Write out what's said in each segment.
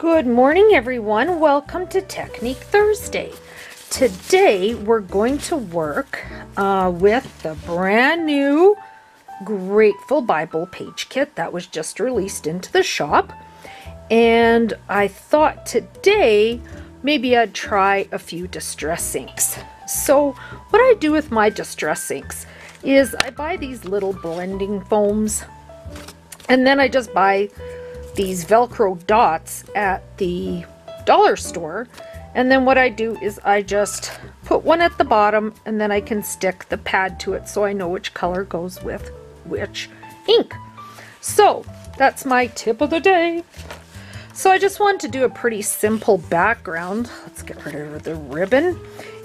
Good morning, everyone. Welcome to Technique Thursday. Today we're going to work with the brand new Grateful Bible page kit that was just released into the shop. And I thought today maybe I'd try a few distress inks. So what I do with my distress inks is I buy these little blending foams, and then I just buy these Velcro dots at the dollar store, and then what I do is I just put one at the bottom, and then I can stick the pad to it so I know which color goes with which ink. So that's my tip of the day. So I just wanted to do a pretty simple background. Let's get rid of the ribbon,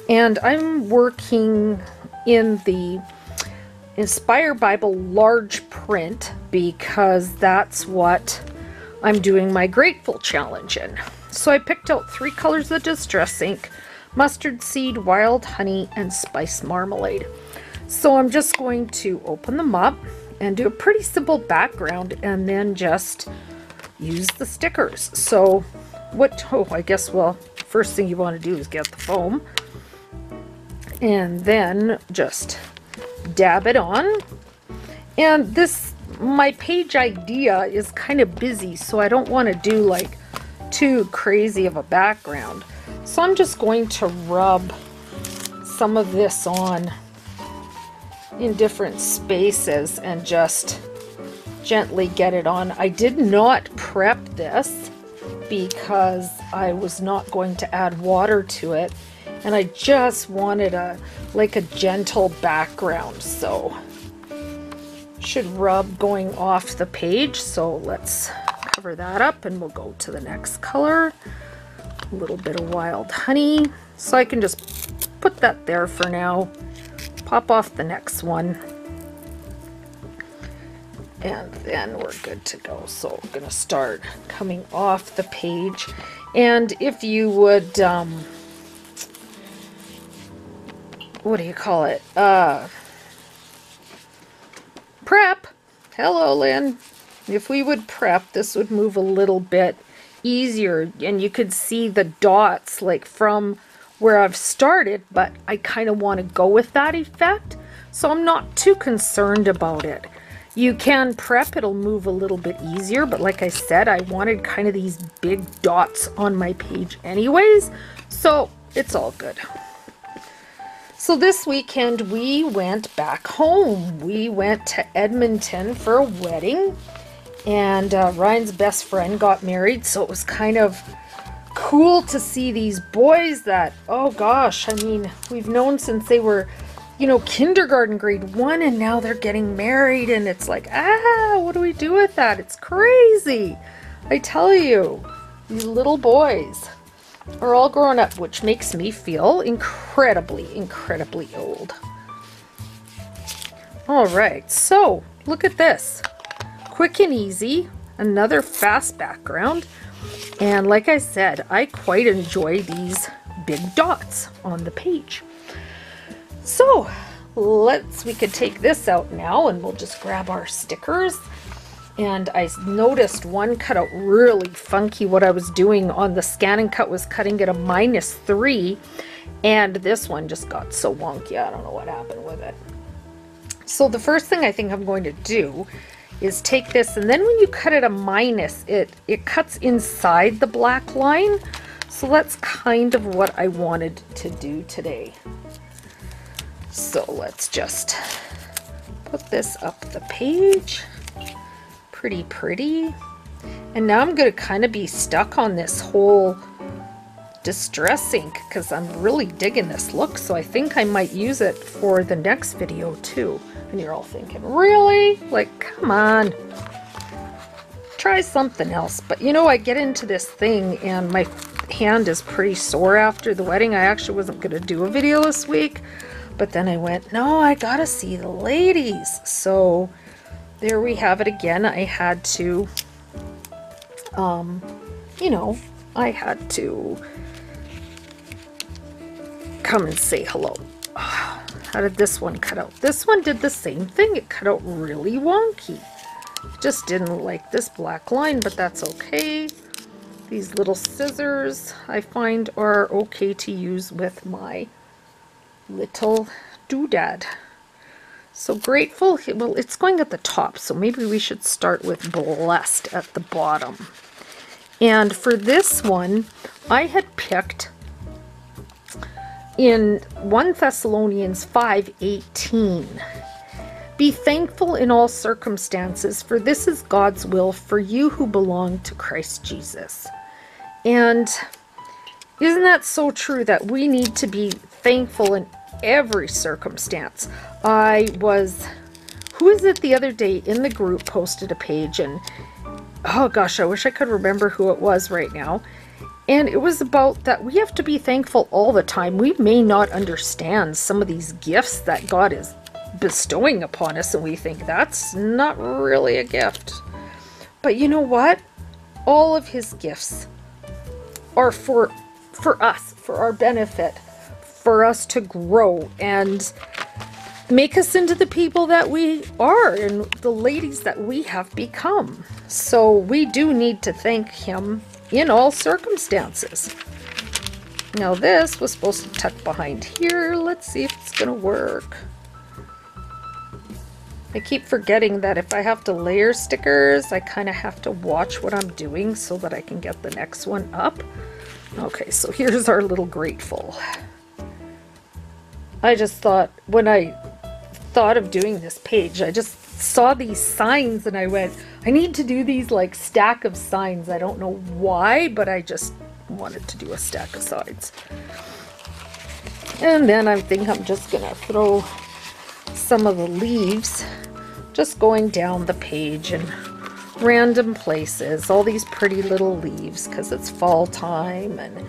and I'm working in the Inspire Bible large print because that's what I'm doing my Grateful challenge in. So I picked out 3 colors of distress ink: mustard seed, wild honey, and spice marmalade. So I'm just going to open them up and do a pretty simple background and then just use the stickers. So I guess, well, first thing you want to do is get the foam and then just dab it on. And my page idea is kind of busy, so I don't want to do like too crazy of a background. So I'm just going to rub some of this on in different spaces and just gently get it on. I did not prep this because I was not going to add water to it, and I just wanted a gentle background, so should rub going off the page. So let's cover that up and we'll go to the next color. A little bit of wild honey, so I can just put that there for now, pop off the next one, and then we're good to go. So I'm gonna start coming off the page. And if you would what do you call it, prep. Hello, Lynn. If we would prep, this would move a little bit easier, and you could see the dots like from where I've started, but I kind of want to go with that effect, so I'm not too concerned about it. You can prep, it'll move a little bit easier, but like I said, I wanted kind of these big dots on my page anyways, so it's all good. So this weekend we went back home. We went to Edmonton for a wedding, and Ryan's best friend got married, so it was kind of cool to see these boys that, oh gosh, I mean, we've known since they were, kindergarten, grade 1, and now they're getting married, and it's like, what do we do with that? It's crazy. I tell you, these little boys are all grown up, which makes me feel incredibly old. All right, so look at this. Quick and easy, another fast background. And like I said, I quite enjoy these big dots on the page. So we could take this out now, and we'll just grab our stickers. And I noticed one cut out really funky. What I was doing on the Scan and Cut was cutting it a -3, and this one just got so wonky. I don't know what happened with it. So the first thing I think I'm going to do is take this, and then when you cut it a minus, it cuts inside the black line. So that's kind of what I wanted to do today. So let's just put this up the page. Pretty. And now I'm going to kind of be stuck on this whole distress ink because I'm really digging this look, so I think I might use it for the next video too. And you're all thinking, really? Like, come on, try something else. But I get into this thing and my hand is pretty sore after the wedding. I actually wasn't going to do a video this week, but then I went, no, I gotta see the ladies. So there we have it again. I had to, I had to come and say hello. How did this one cut out? This one did the same thing. It cut out really wonky. Just didn't like this black line, but that's okay. These little scissors I find are okay to use with my little doodad. So grateful, well, it's going at the top, so maybe we should start with blessed at the bottom. And for this one, I had picked in 1 Thessalonians 5:18. Be thankful in all circumstances, for this is God's will for you who belong to Christ Jesus. And isn't that so true that we need to be thankful in every circumstance? Who is it the other day in the group posted a page, and oh gosh, I wish I could remember who it was right now. And it was about that we have to be thankful all the time. We may not understand some of these gifts that God is bestowing upon us, and we think that's not really a gift. But you know what? All of his gifts are for us, for our benefit, for us to grow and make us into the people that we are and the ladies that we have become. So we do need to thank him in all circumstances. Now this was supposed to tuck behind here. Let's see if it's gonna work. I keep forgetting that if I have to layer stickers, I kind of have to watch what I'm doing so that I can get the next one up. Okay, so here's our little grateful. I just thought, when I thought of doing this page, I just saw these signs and I went, I need to do these like stack of signs. I don't know why, but I just wanted to do a stack of signs. And then I think I'm just gonna throw some of the leaves just going down the page in random places, all these pretty little leaves because it's fall time. And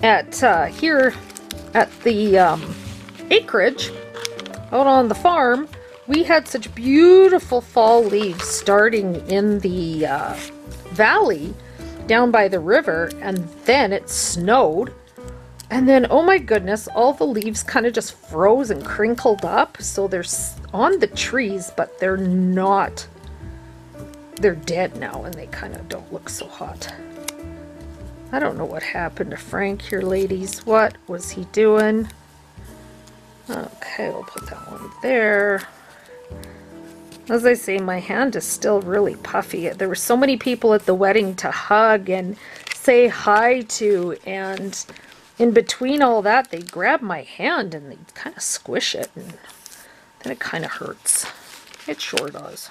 at here at the acreage out on the farm, we had such beautiful fall leaves starting in the valley down by the river, and then it snowed. And then, oh my goodness, all the leaves kind of just froze and crinkled up. So they're on the trees, but they're not. They're dead now, and they kind of don't look so hot. I don't know what happened to Frank here, ladies. What was he doing? Okay, we'll put that one there. As I say, my hand is still really puffy. There were so many people at the wedding to hug and say hi to, and in between all that, they grab my hand and they kind of squish it, and then it kind of hurts. It sure does.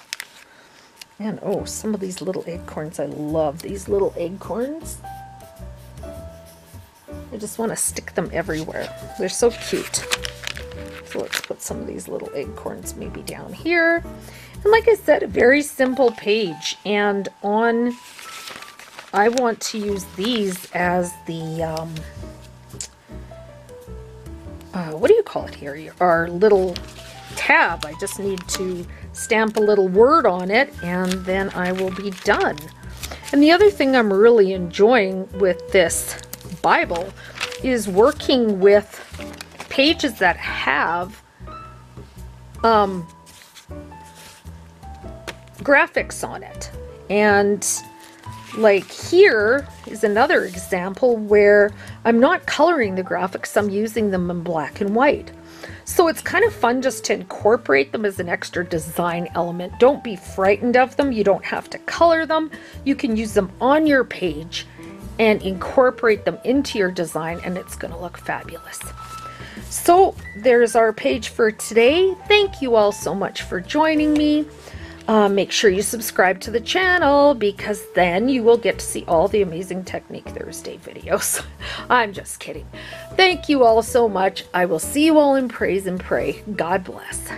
And oh, some of these little acorns, I love these little acorns. I just want to stick them everywhere. They're so cute. So let's put some of these little acorns maybe down here. And like I said, a very simple page. And I want to use these as the, what do you call it here? Our little tab. I just need to stamp a little word on it, and then I will be done. And the other thing I'm really enjoying with this Bible is working with pages that have graphics on it. And like here is another example where I'm not coloring the graphics, I'm using them in black and white. So it's kind of fun just to incorporate them as an extra design element. Don't be frightened of them. You don't have to color them. You can use them on your page and incorporate them into your design, and it's going to look fabulous. So there's our page for today. Thank you all so much for joining me. Make sure you subscribe to the channel, because then you will get to see all the amazing Technique Thursday videos. I'm just kidding. Thank you all so much. I will see you all in praise and pray. God bless.